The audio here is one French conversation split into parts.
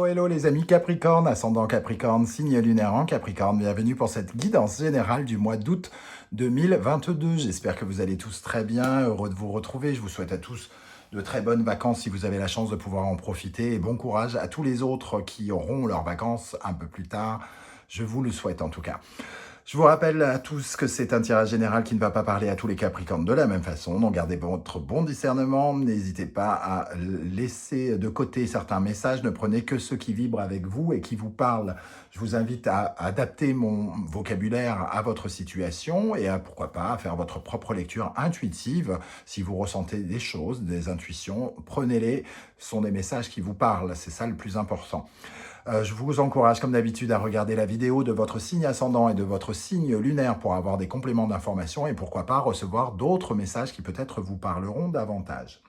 Hello les amis Capricorne, ascendant Capricorne, signe lunaire en Capricorne, bienvenue pour cette guidance générale du mois d'août 2022. J'espère que vous allez tous très bien, heureux de vous retrouver. Je vous souhaite à tous de très bonnes vacances si vous avez la chance de pouvoir en profiter et bon courage à tous les autres qui auront leurs vacances un peu plus tard. Je vous le souhaite en tout cas. Je vous rappelle à tous que c'est un tirage général qui ne va pas parler à tous les Capricornes de la même façon. Donc gardez votre bon discernement. N'hésitez pas à laisser de côté certains messages. Ne prenez que ceux qui vibrent avec vous et qui vous parlent. Je vous invite à adapter mon vocabulaire à votre situation et à, pourquoi pas, à faire votre propre lecture intuitive. Si vous ressentez des choses, des intuitions, prenez-les. Ce sont des messages qui vous parlent. C'est ça le plus important. Je vous encourage, comme d'habitude, à regarder la vidéo de votre signe ascendant et de votre signe lunaire pour avoir des compléments d'information et pourquoi pas recevoir d'autres messages qui peut-être vous parleront davantage.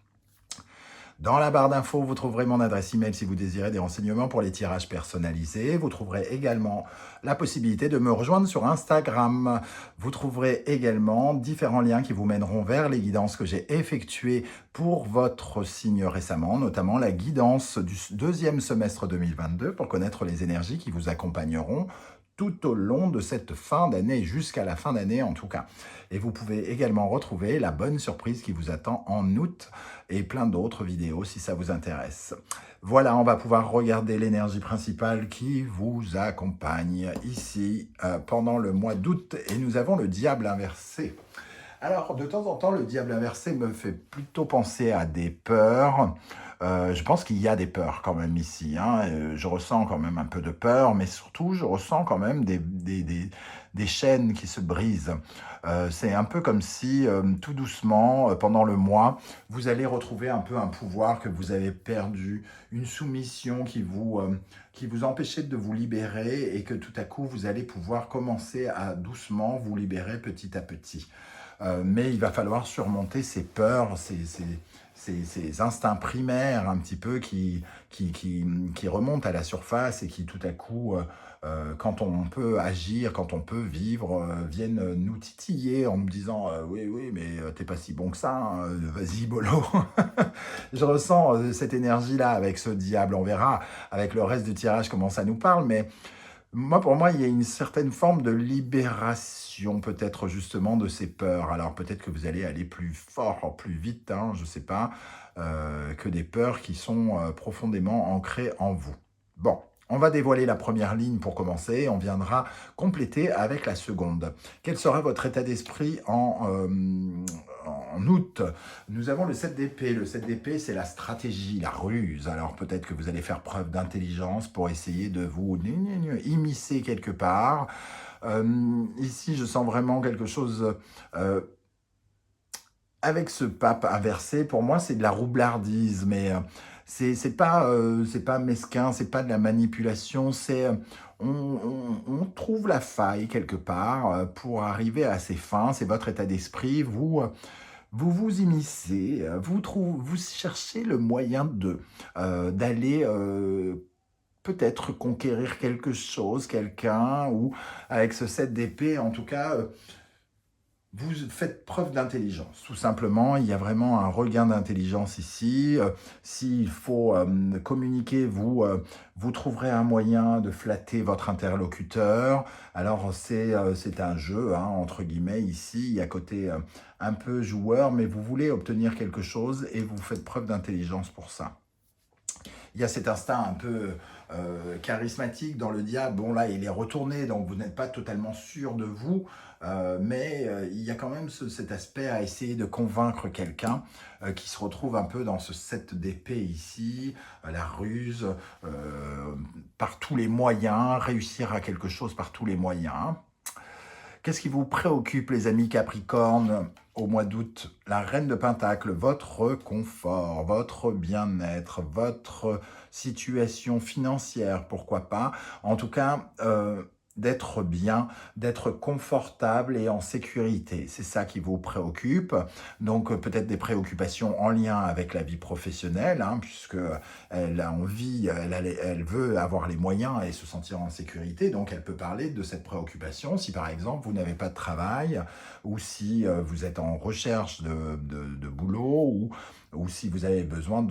Dans la barre d'infos, vous trouverez mon adresse email si vous désirez des renseignements pour les tirages personnalisés. Vous trouverez également la possibilité de me rejoindre sur Instagram. Vous trouverez également différents liens qui vous mèneront vers les guidances que j'ai effectuées pour votre signe récemment, notamment la guidance du deuxième semestre 2022 pour connaître les énergies qui vous accompagneront tout au long de cette fin d'année, jusqu'à la fin d'année en tout cas. Et vous pouvez également retrouver la bonne surprise qui vous attend en août et plein d'autres vidéos si ça vous intéresse. Voilà, on va pouvoir regarder l'énergie principale qui vous accompagne ici pendant le mois d'août. Et nous avons le diable inversé. Alors, de temps en temps, le diable inversé me fait plutôt penser à des peurs. Je pense qu'il y a des peurs quand même ici. Je ressens quand même un peu de peur, mais surtout, je ressens quand même des chaînes qui se brisent. C'est un peu comme si, tout doucement, pendant le mois, vous allez retrouver un peu un pouvoir que vous avez perdu, une soumission qui vous empêchait de vous libérer et que tout à coup, vous allez pouvoir commencer à doucement vous libérer petit à petit. Mais il va falloir surmonter ces peurs, ces instincts primaires un petit peu qui remontent à la surface et qui tout à coup, quand on peut agir, quand on peut vivre, viennent nous titiller en nous disant oui, mais t'es pas si bon que ça, hein, vas-y, bolo. Je ressens cette énergie-là avec ce diable, on verra avec le reste du tirage comment ça nous parle, mais pour moi, il y a une certaine forme de libération, peut-être justement, de ces peurs. Alors, peut-être que vous allez aller plus fort, plus vite, je ne sais pas, que des peurs qui sont profondément ancrées en vous. Bon, on va dévoiler la première ligne pour commencer, et on viendra compléter avec la seconde. Quel sera votre état d'esprit en août? Nous avons le 7 d'épée. Le 7 d'épée, c'est la stratégie, la ruse. Alors peut-être que vous allez faire preuve d'intelligence pour essayer de vous immiscer quelque part. Ici, je sens vraiment quelque chose... avec ce pape inversé, pour moi, c'est de la roublardise, mais c'est pas mesquin, c'est pas de la manipulation, c'est on trouve la faille quelque part pour arriver à ses fins. C'est votre état d'esprit. Vous immiscez, vous cherchez le moyen d'aller peut-être conquérir quelque chose, quelqu'un, ou avec ce 7 d'épée, en tout cas. Vous faites preuve d'intelligence, tout simplement. Il y a vraiment un regain d'intelligence ici. S'il faut communiquer, vous trouverez un moyen de flatter votre interlocuteur. Alors, c'est un jeu, entre guillemets, ici. Il y a côté un peu joueur, mais vous voulez obtenir quelque chose et vous faites preuve d'intelligence pour ça. Il y a cet instinct un peu charismatique dans le diable. Bon, là, il est retourné, donc vous n'êtes pas totalement sûr de vous, mais il y a quand même cet aspect à essayer de convaincre quelqu'un qui se retrouve un peu dans ce 7 d'épée ici, la ruse, par tous les moyens, réussir à quelque chose par tous les moyens. Qu'est-ce qui vous préoccupe, les amis Capricorne, au mois d'août? La reine de Pentacle, votre confort, votre bien-être, votre situation financière, pourquoi pas. En tout cas, d'être bien, d'être confortable et en sécurité. C'est ça qui vous préoccupe. Donc peut-être des préoccupations en lien avec la vie professionnelle, puisque elle a envie, elle veut avoir les moyens et se sentir en sécurité. Donc elle peut parler de cette préoccupation. Si par exemple vous n'avez pas de travail, ou si vous êtes en recherche de boulot, ou si vous avez besoin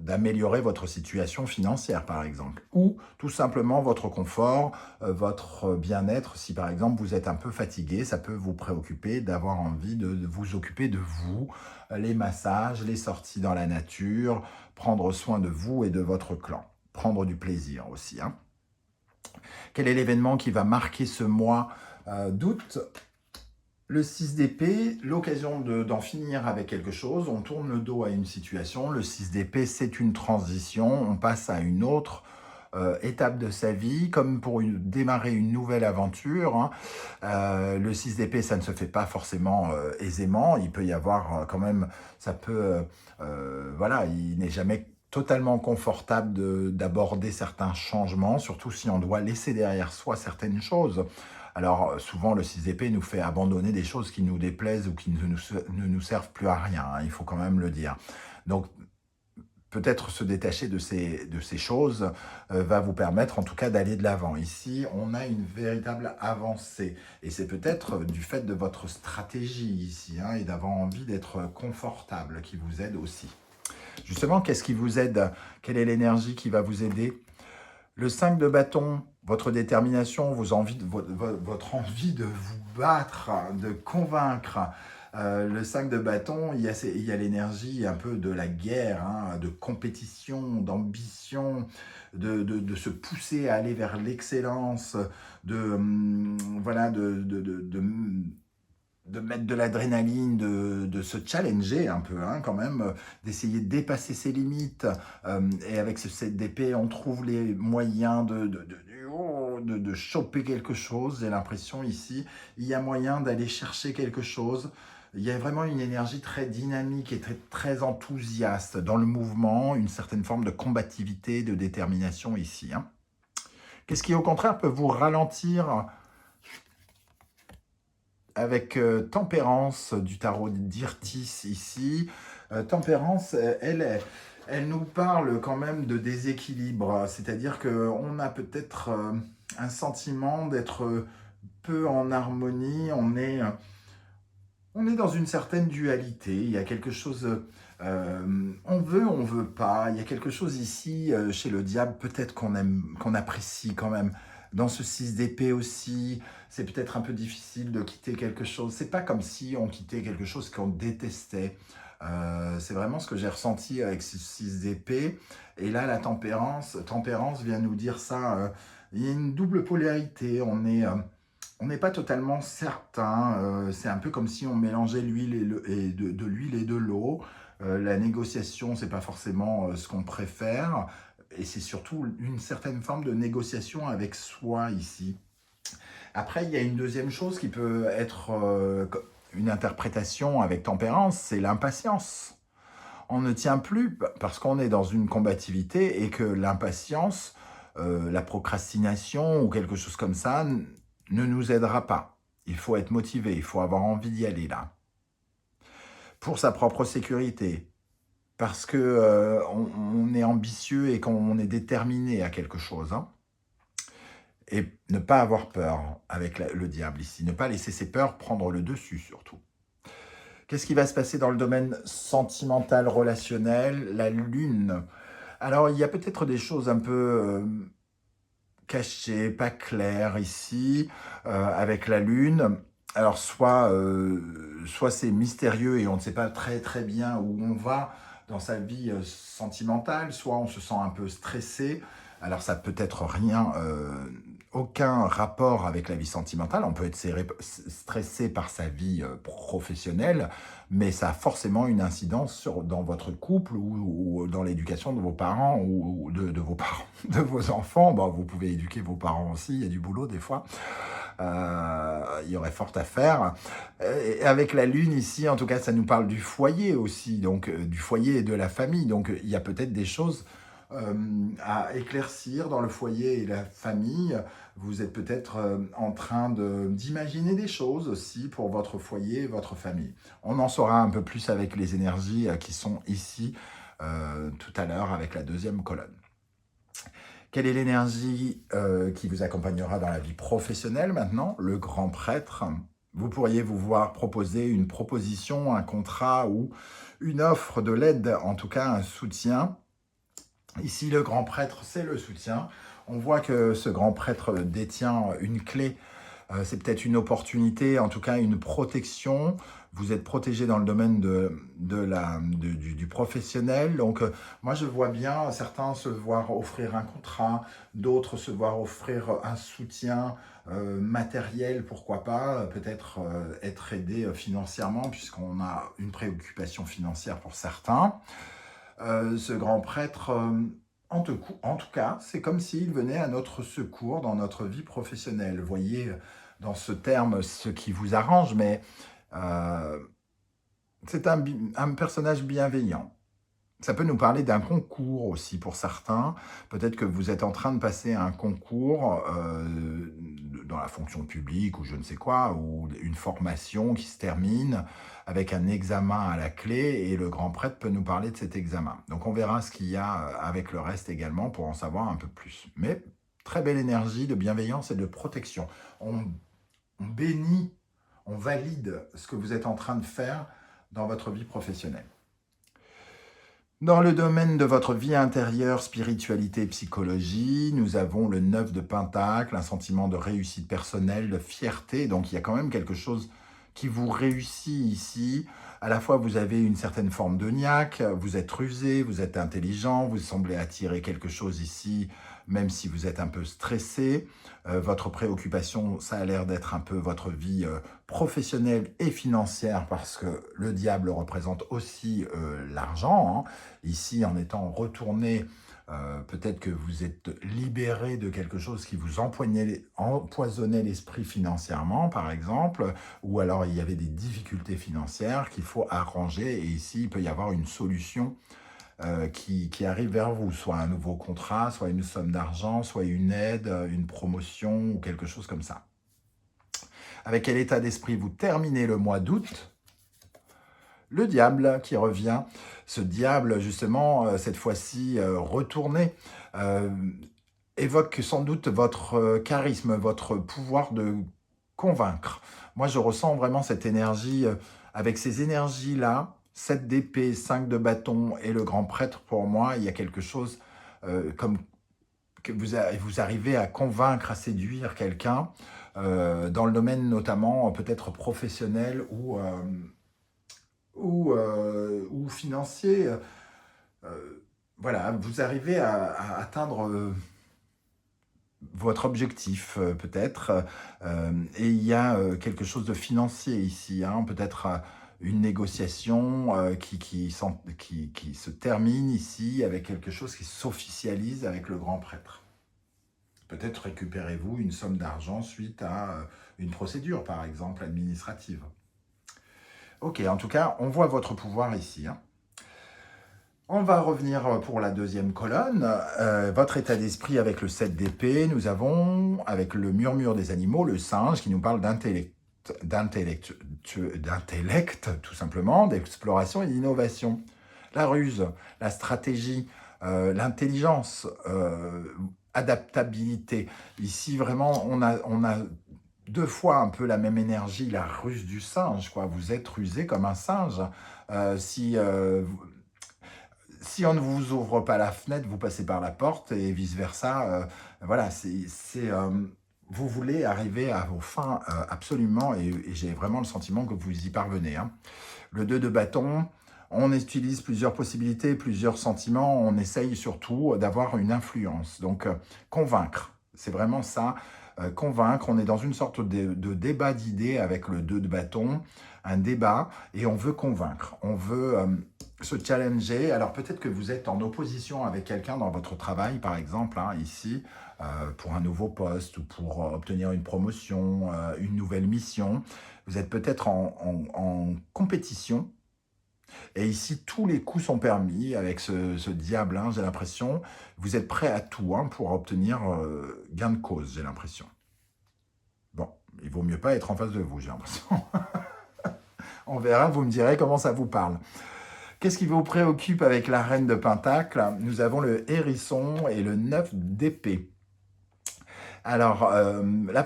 d'améliorer votre situation financière, par exemple. Ou tout simplement votre confort, votre bien-être. Si par exemple vous êtes un peu fatigué, ça peut vous préoccuper d'avoir envie de vous occuper de vous, les massages, les sorties dans la nature, prendre soin de vous et de votre clan. Prendre du plaisir aussi, hein. Quel est l'événement qui va marquer ce mois d'août? Le 6 d'épée, l'occasion d'en finir avec quelque chose. On tourne le dos à une situation. Le 6 d'épée, c'est une transition. On passe à une autre étape de sa vie, comme pour démarrer une nouvelle aventure, hein. Le 6 d'épée, ça ne se fait pas forcément aisément. Il peut y avoir quand même, ça peut, voilà, il n'est jamais totalement confortable d'aborder certains changements, surtout si on doit laisser derrière soi certaines choses. Alors, souvent, le 6 d'épée nous fait abandonner des choses qui nous déplaisent ou qui ne nous servent plus à rien, hein, il faut quand même le dire. Donc, peut-être se détacher de ces choses va vous permettre en tout cas d'aller de l'avant. Ici, on a une véritable avancée. Et c'est peut-être du fait de votre stratégie ici, hein, et d'avoir envie d'être confortable qui vous aide aussi. Justement, qu'est-ce qui vous aide? Quelle est l'énergie qui va vous aider? Le 5 de bâton, votre détermination, votre envie de vous battre, de convaincre. Le 5 de bâton, il y a l'énergie un peu de la guerre, hein, de compétition, d'ambition, de se pousser à aller vers l'excellence, voilà, de mettre de l'adrénaline, de se challenger un peu, hein, quand même, d'essayer de dépasser ses limites. Et avec ce 7 d'épée, on trouve les moyens de choper quelque chose. J'ai l'impression ici, il y a moyen d'aller chercher quelque chose. Il y a vraiment une énergie très dynamique et très, très enthousiaste dans le mouvement, une certaine forme de combativité, de détermination ici, hein. Qu'est-ce qui, au contraire, peut vous ralentir avec Tempérance du tarot d'Irtis ici? Tempérance, elle nous parle quand même de déséquilibre, c'est-à-dire qu'on a peut-être un sentiment d'être peu en harmonie, on est dans une certaine dualité, il y a quelque chose, on veut pas, il y a quelque chose ici chez le diable, peut-être qu'on aime, qu'on apprécie quand même. Dans ce 6 d'épée aussi, c'est peut-être un peu difficile de quitter quelque chose. C'est pas comme si on quittait quelque chose qu'on détestait. C'est vraiment ce que j'ai ressenti avec ce 6 d'épée. Et là, la tempérance vient nous dire ça. Il y a une double polarité. On n'est pas totalement certain. C'est un peu comme si on mélangeait l'huile de l'huile et de l'eau. La négociation, c'est pas forcément ce qu'on préfère. Et c'est surtout une certaine forme de négociation avec soi ici. Après, il y a une deuxième chose qui peut être une interprétation avec tempérance, c'est l'impatience. On ne tient plus parce qu'on est dans une combativité et que l'impatience, la procrastination ou quelque chose comme ça ne nous aidera pas. Il faut être motivé, il faut avoir envie d'y aller là. Pour sa propre sécurité, parce que on est ambitieux et qu'on est déterminé à quelque chose, hein. Et ne pas avoir peur avec le diable ici, ne pas laisser ses peurs prendre le dessus surtout. Qu'est-ce qui va se passer dans le domaine sentimental, relationnel? La lune. Alors, il y a peut-être des choses un peu cachées, pas claires ici, avec la lune. Alors, soit c'est mystérieux et on ne sait pas très très bien où on va dans sa vie sentimentale, soit on se sent un peu stressé. Alors, ça peut être rien, aucun rapport avec la vie sentimentale. On peut être stressé par sa vie professionnelle, mais ça a forcément une incidence dans votre couple ou dans l'éducation de vos parents ou de vos parents, de vos enfants. Bon, vous pouvez éduquer vos parents aussi, il y a du boulot des fois. Il y aurait fort à faire. Et avec la lune ici, en tout cas, ça nous parle du foyer aussi, donc du foyer et de la famille. Donc il y a peut-être des choses à éclaircir dans le foyer et la famille. Vous êtes peut-être en train d'imaginer des choses aussi pour votre foyer et votre famille. On en saura un peu plus avec les énergies qui sont ici tout à l'heure avec la deuxième colonne. Quelle est l'énergie qui vous accompagnera dans la vie professionnelle maintenant? Le grand prêtre. Vous pourriez vous voir proposer une proposition, un contrat ou une offre de l'aide, en tout cas un soutien. Ici, le grand prêtre, c'est le soutien. On voit que ce grand prêtre détient une clé. C'est peut-être une opportunité, en tout cas une protection. Vous êtes protégé dans le domaine du professionnel. Donc, moi, je vois bien certains se voir offrir un contrat, d'autres se voir offrir un soutien matériel, pourquoi pas, peut-être être aidé financièrement, puisqu'on a une préoccupation financière pour certains. Ce grand prêtre, en tout cas, c'est comme s'il venait à notre secours dans notre vie professionnelle. Vous voyez dans ce terme ce qui vous arrange, mais euh, c'est un personnage bienveillant. Ça peut nous parler d'un concours aussi pour certains. Peut-être que vous êtes en train de passer un concours dans la fonction publique ou je ne sais quoi, ou une formation qui se termine avec un examen à la clé et le grand prêtre peut nous parler de cet examen. Donc on verra ce qu'il y a avec le reste également pour en savoir un peu plus. Mais très belle énergie de bienveillance et de protection. On bénit, on valide ce que vous êtes en train de faire dans votre vie professionnelle. Dans le domaine de votre vie intérieure, spiritualité et psychologie, nous avons le 9 de Pentacle, un sentiment de réussite personnelle, de fierté. Donc il y a quand même quelque chose qui vous réussit ici. À la fois, vous avez une certaine forme de niaque, vous êtes rusé, vous êtes intelligent, vous semblez attirer quelque chose ici, même si vous êtes un peu stressé. Votre préoccupation, ça a l'air d'être un peu votre vie professionnelle et financière, parce que le diable représente aussi l'argent, hein. Ici, en étant retourné, peut-être que vous êtes libéré de quelque chose qui vous empoisonnait l'esprit financièrement, par exemple, ou alors il y avait des difficultés financières qu'il faut arranger, et ici, il peut y avoir une solution qui arrive vers vous, soit un nouveau contrat, soit une somme d'argent, soit une aide, une promotion, ou quelque chose comme ça. Avec quel état d'esprit vous terminez le mois d'août ? Le diable qui revient, ce diable justement, cette fois-ci retourné, euh, évoque sans doute votre charisme, votre pouvoir de convaincre. Moi, je ressens vraiment cette énergie, avec ces énergies-là, 7 d'épée, 5 de bâton et le grand prêtre, pour moi, il y a quelque chose comme que vous arrivez à convaincre, à séduire quelqu'un, dans le domaine notamment peut-être professionnel ou financier. Voilà, vous arrivez à atteindre votre objectif peut-être, et il y a quelque chose de financier ici, hein, peut-être une négociation qui se termine ici avec quelque chose qui s'officialise avec le grand prêtre. Peut-être récupérez-vous une somme d'argent suite à une procédure, par exemple, administrative. Ok, en tout cas, on voit votre pouvoir ici, hein. On va revenir pour la deuxième colonne. Votre état d'esprit avec le 7 d'épée. Nous avons, avec le murmure des animaux, le singe qui nous parle d'intellect, tout simplement, d'exploration et d'innovation. La ruse, la stratégie, l'intelligence, adaptabilité. Ici, vraiment, on a deux fois un peu la même énergie, la ruse du singe, quoi. Vous êtes rusé comme un singe. Si on ne vous ouvre pas la fenêtre, vous passez par la porte et vice-versa. Voilà, vous voulez arriver à vos fins absolument, et j'ai vraiment le sentiment que vous y parvenez, hein. Le 2 de bâton, on utilise plusieurs possibilités, plusieurs sentiments, on essaye surtout d'avoir une influence. Donc, convaincre, c'est vraiment ça. Convaincre, on est dans une sorte de débat d'idées avec le 2 de bâton, un débat, et on veut convaincre, on veut se challenger. Alors peut-être que vous êtes en opposition avec quelqu'un dans votre travail, par exemple, hein, ici, pour un nouveau poste ou pour obtenir une promotion, une nouvelle mission. Vous êtes peut-être en compétition. Et ici, tous les coups sont permis avec ce diable, hein, j'ai l'impression. Vous êtes prêt à tout, hein, pour obtenir gain de cause, j'ai l'impression. Bon, il vaut mieux pas être en face de vous, j'ai l'impression. On verra, vous me direz comment ça vous parle. Qu'est-ce qui vous préoccupe avec la reine de Pentacle? Nous avons le hérisson et le 9 d'épée. Alors, la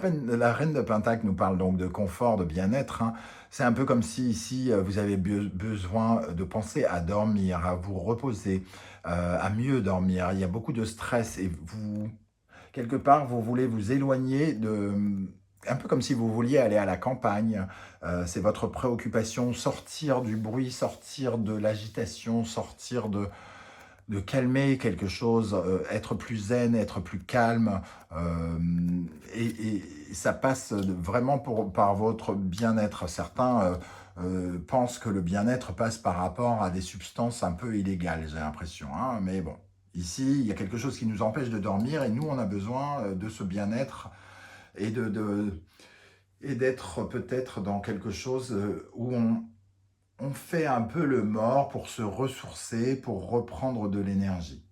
reine de Pentacle nous parle donc de confort, de bien-être, hein. C'est un peu comme si ici, vous avez besoin de penser à dormir, à vous reposer, à mieux dormir. Il y a beaucoup de stress et vous quelque part, vous voulez vous éloigner de un peu comme si vous vouliez aller à la campagne. C'est votre préoccupation, sortir du bruit, sortir de l'agitation, sortir de calmer quelque chose, être plus zen, être plus calme. Et ça passe vraiment par votre bien-être. Certains pensent que le bien-être passe par rapport à des substances un peu illégales, j'ai l'impression, hein. Mais bon, ici, il y a quelque chose qui nous empêche de dormir et nous, on a besoin de ce bien-être et et d'être peut-être dans quelque chose où on fait un peu le mort pour se ressourcer, pour reprendre de l'énergie.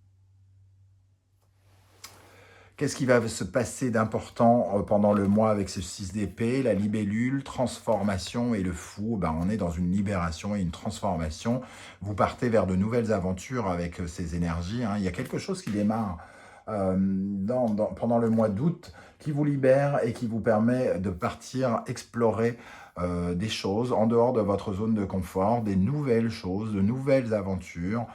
Qu'est-ce qui va se passer d'important pendant le mois avec ce 6 d'épée? La libellule, transformation et le fou. Ben, on est dans une libération et une transformation. Vous partez vers de nouvelles aventures avec ces énergies, hein. Il y a quelque chose qui démarre pendant le mois d'août qui vous libère et qui vous permet de partir explorer des choses en dehors de votre zone de confort, des nouvelles choses, de nouvelles aventures.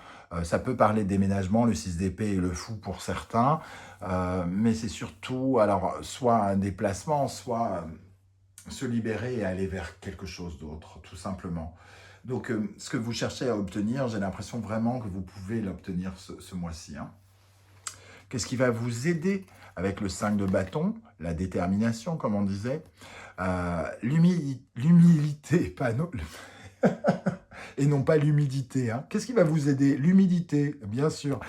Ça peut parler de déménagement, le 6 d'épée et le fou pour certains, mais c'est surtout alors soit un déplacement, soit se libérer et aller vers quelque chose d'autre, tout simplement. Donc, ce que vous cherchez à obtenir, j'ai l'impression vraiment que vous pouvez l'obtenir ce mois-ci, hein. Qu'est-ce qui va vous aider avec le 5 de bâton? La détermination, comme on disait. L'humilité, pas non, et non pas l'humidité, hein. Qu'est-ce qui va vous aider? L'humidité, bien sûr.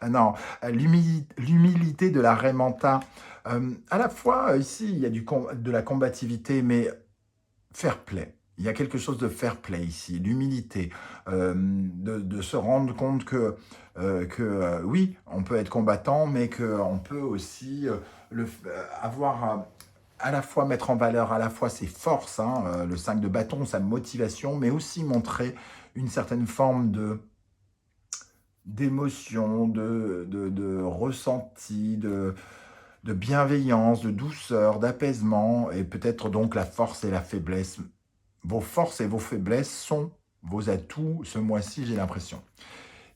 Non, l'humilité de la Raimanta. À la fois, ici, il y a de la combativité, mais fair play. Il y a quelque chose de fair play ici, l'humilité, de se rendre compte que oui, on peut être combattant, mais qu'on peut aussi avoir à la fois mettre en valeur à la fois ses forces, hein, le 5 de bâton, sa motivation, mais aussi montrer une certaine forme d'émotion, de ressenti, de bienveillance, de douceur, d'apaisement, et peut-être donc la force et la faiblesse. Vos forces et vos faiblesses sont vos atouts ce mois-ci, j'ai l'impression.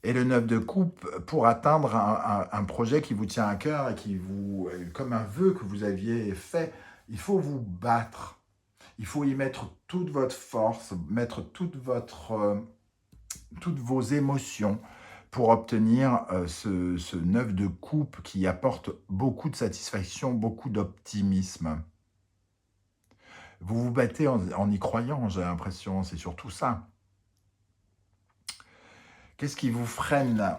Et le 9 de coupe pour atteindre un projet qui vous tient à cœur et qui vous, comme un vœu que vous aviez fait, il faut vous battre. Il faut y mettre toute votre force, mettre toutes vos émotions pour obtenir ce 9 de coupe qui apporte beaucoup de satisfaction, beaucoup d'optimisme. Vous vous battez en y croyant, j'ai l'impression, c'est surtout ça. Qu'est-ce qui vous freine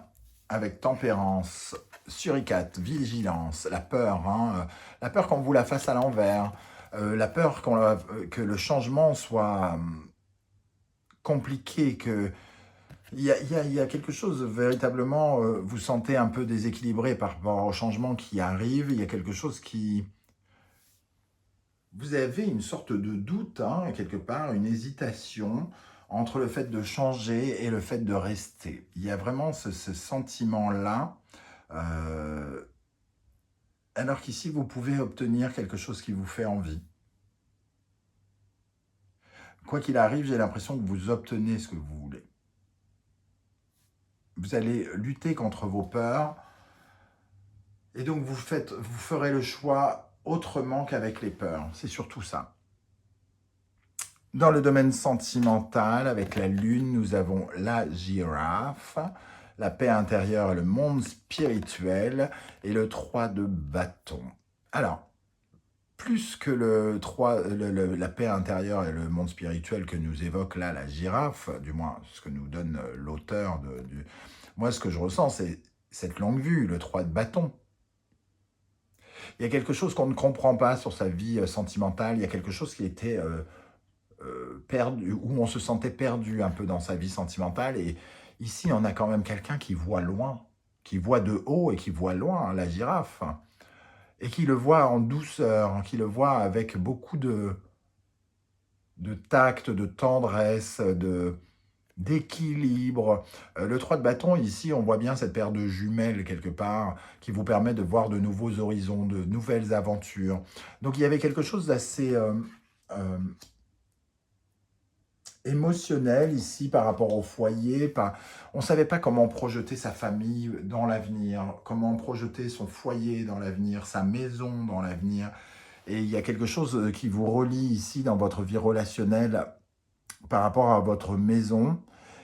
avec tempérance, suricate, vigilance, la peur, hein, la peur qu'on vous la fasse à l'envers, la peur que le changement soit compliqué, que il y a quelque chose véritablement, vous sentez un peu déséquilibré par rapport au changement qui arrive, il y a quelque chose qui... Vous avez une sorte de doute, hein, quelque part, une hésitation entre le fait de changer et le fait de rester. Il y a vraiment ce sentiment-là, alors qu'ici, vous pouvez obtenir quelque chose qui vous fait envie. Quoi qu'il arrive, j'ai l'impression que vous obtenez ce que vous voulez. Vous allez lutter contre vos peurs, et donc vous ferez le choix autrement qu'avec les peurs. C'est surtout ça. Dans le domaine sentimental, avec la lune, nous avons la girafe, la paix intérieure et le monde spirituel, et le 3 de bâton. Alors, plus que la paix intérieure et le monde spirituel que nous évoque là la girafe, du moins ce que nous donne l'auteur Moi, ce que je ressens, c'est cette longue vue, le 3 de bâton. Il y a quelque chose qu'on ne comprend pas sur sa vie sentimentale, il y a quelque chose qui était perdu, où on se sentait perdu un peu dans sa vie sentimentale, et ici, on a quand même quelqu'un qui voit loin, qui voit de haut et qui voit loin, hein, la girafe, et qui le voit en douceur, qui le voit avec beaucoup de tact, de tendresse, d'équilibre. Le 3 de bâton, ici, on voit bien cette paire de jumelles quelque part qui vous permet de voir de nouveaux horizons, de nouvelles aventures. Donc, il y avait quelque chose d'assez émotionnel ici par rapport au foyer. On ne savait pas comment projeter sa famille dans l'avenir, comment projeter son foyer dans l'avenir, sa maison dans l'avenir. Et il y a quelque chose qui vous relie ici dans votre vie relationnelle par rapport à votre maison.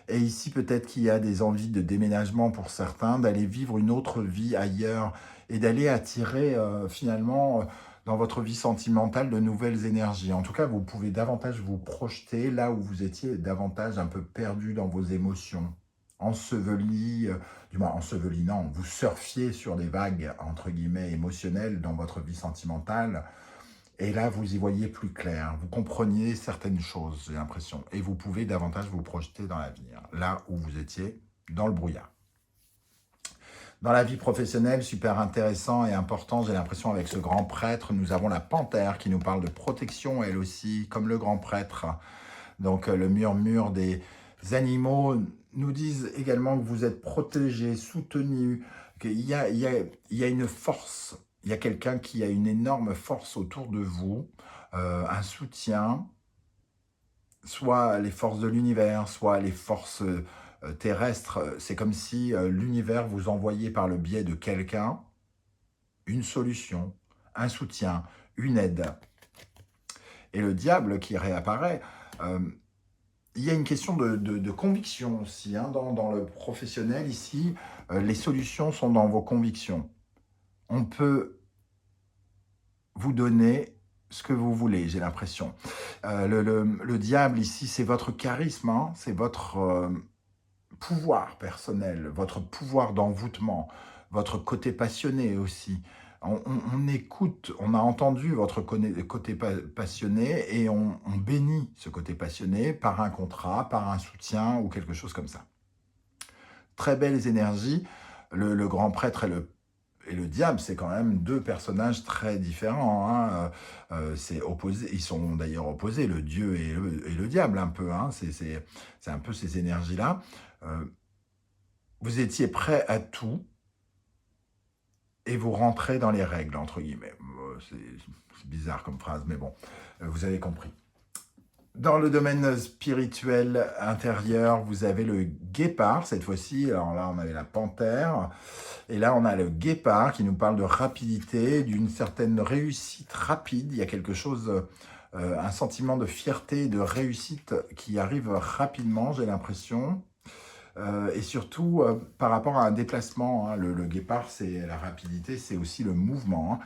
Et ici, peut-être qu'il y a des envies de déménagement pour certains, d'aller vivre une autre vie ailleurs et d'aller attirer finalement dans votre vie sentimentale de nouvelles énergies. En tout cas, vous pouvez davantage vous projeter là où vous étiez davantage un peu perdu dans vos émotions, enseveli, du moins enseveli, non, vous surfiez sur des vagues, entre guillemets, émotionnelles dans votre vie sentimentale. Et là, vous y voyez plus clair, vous compreniez certaines choses, j'ai l'impression. Et vous pouvez davantage vous projeter dans l'avenir, là où vous étiez dans le brouillard. Dans la vie professionnelle, super intéressant et important, j'ai l'impression avec ce grand prêtre, nous avons la panthère qui nous parle de protection, elle aussi, comme le grand prêtre. Donc le murmure des animaux nous disent également que vous êtes protégés, soutenus, qu'il y a, une force, il y a quelqu'un qui a une énorme force autour de vous, un soutien, soit les forces de l'univers, soit les forces terrestres. C'est comme si l'univers vous envoyait par le biais de quelqu'un une solution, un soutien, une aide. Et le diable qui réapparaît, il y a une question de conviction aussi. Hein, dans le professionnel ici, les solutions sont dans vos convictions. On peut vous donner ce que vous voulez, j'ai l'impression. Le diable ici, c'est votre charisme, hein, c'est votre pouvoir personnel, votre pouvoir d'envoûtement, votre côté passionné aussi. On écoute, on a entendu votre côté passionné et on bénit ce côté passionné par un contrat, par un soutien ou quelque chose comme ça. Très belles énergies. Le grand prêtre et le diable, c'est quand même deux personnages très différents. Hein. C'est opposé, ils sont d'ailleurs opposés, le dieu et le diable un peu. Hein. C'est un peu ces énergies-là. Vous étiez prêt à tout et vous rentrez dans les règles, entre guillemets. C'est bizarre comme phrase, mais bon, vous avez compris. Dans le domaine spirituel intérieur, vous avez le guépard, cette fois-ci. Alors là, on avait la panthère. Et là, on a le guépard qui nous parle de rapidité, d'une certaine réussite rapide. Il y a quelque chose, un sentiment de fierté et de réussite qui arrive rapidement, j'ai l'impression. Et surtout, par rapport à un déplacement, hein, le guépard, c'est la rapidité, c'est aussi le mouvement. Hein.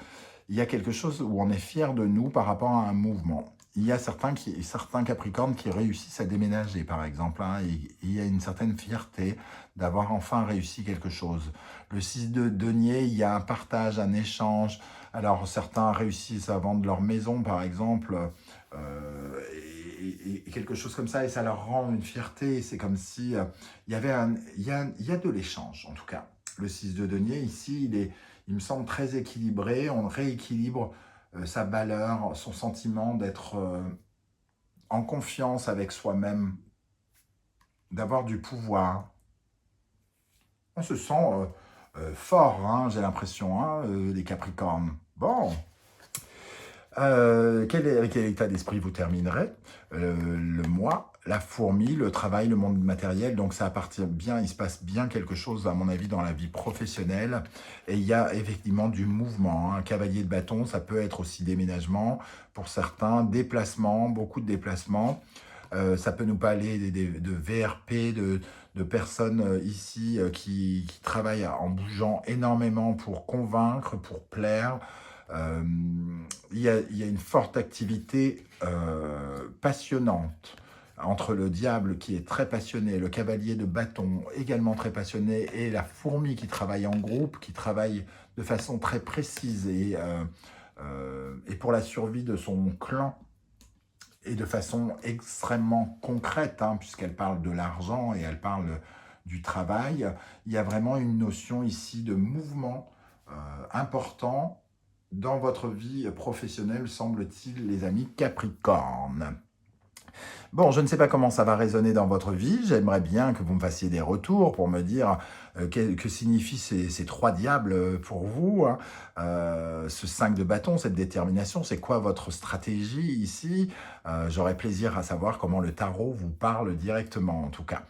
Il y a quelque chose où on est fier de nous par rapport à un mouvement. Il y a certains Capricornes qui réussissent à déménager, par exemple. Hein, et il y a une certaine fierté d'avoir enfin réussi quelque chose. Le 6 de denier, il y a un partage, un échange. Alors, certains réussissent à vendre leur maison, par exemple, et quelque chose comme ça, et ça leur rend une fierté. C'est comme si il y a de l'échange, en tout cas. Le 6 de denier, ici, il me semble très équilibré. On rééquilibre sa valeur, son sentiment d'être en confiance avec soi-même, d'avoir du pouvoir. On se sent fort, hein, j'ai l'impression, hein, les Capricornes. Bon, quel état d'esprit vous terminerez le mois, la fourmi, le travail, le monde matériel. Donc ça appartient bien, il se passe bien quelque chose à mon avis dans la vie professionnelle. Et il y a effectivement du mouvement. Hein. Un cavalier de bâton, ça peut être aussi déménagement pour certains, déplacement, beaucoup de déplacements. Ça peut nous parler de VRP, de personnes ici qui travaillent en bougeant énormément pour convaincre, pour plaire. Il y a une forte activité passionnante entre le diable qui est très passionné, le cavalier de bâton également très passionné, et la fourmi qui travaille en groupe, qui travaille de façon très précise et pour la survie de son clan, et de façon extrêmement concrète, hein, puisqu'elle parle de l'argent et elle parle du travail. Il y a vraiment une notion ici de mouvement important dans votre vie professionnelle, semble-t-il, les amis Capricorne. Bon, je ne sais pas comment ça va résonner dans votre vie. J'aimerais bien que vous me fassiez des retours pour me dire Que signifient ces trois diables pour vous, hein? Ce 5 de bâton, cette détermination, c'est quoi votre stratégie ici? J'aurais plaisir à savoir comment le tarot vous parle directement, en tout cas.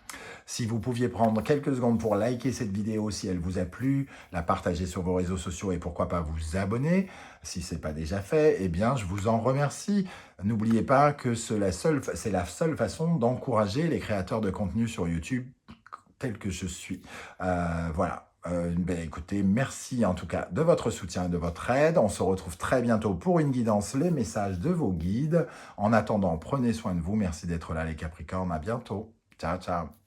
Si vous pouviez prendre quelques secondes pour liker cette vidéo si elle vous a plu, la partager sur vos réseaux sociaux et pourquoi pas vous abonner, si ce n'est pas déjà fait, eh bien je vous en remercie. N'oubliez pas que c'est la seule façon d'encourager les créateurs de contenu sur YouTube tel que je suis. Voilà. Ben, écoutez, merci en tout cas de votre soutien et de votre aide. On se retrouve très bientôt pour une guidance, les messages de vos guides. En attendant, prenez soin de vous. Merci d'être là les Capricornes. À bientôt. Ciao, ciao.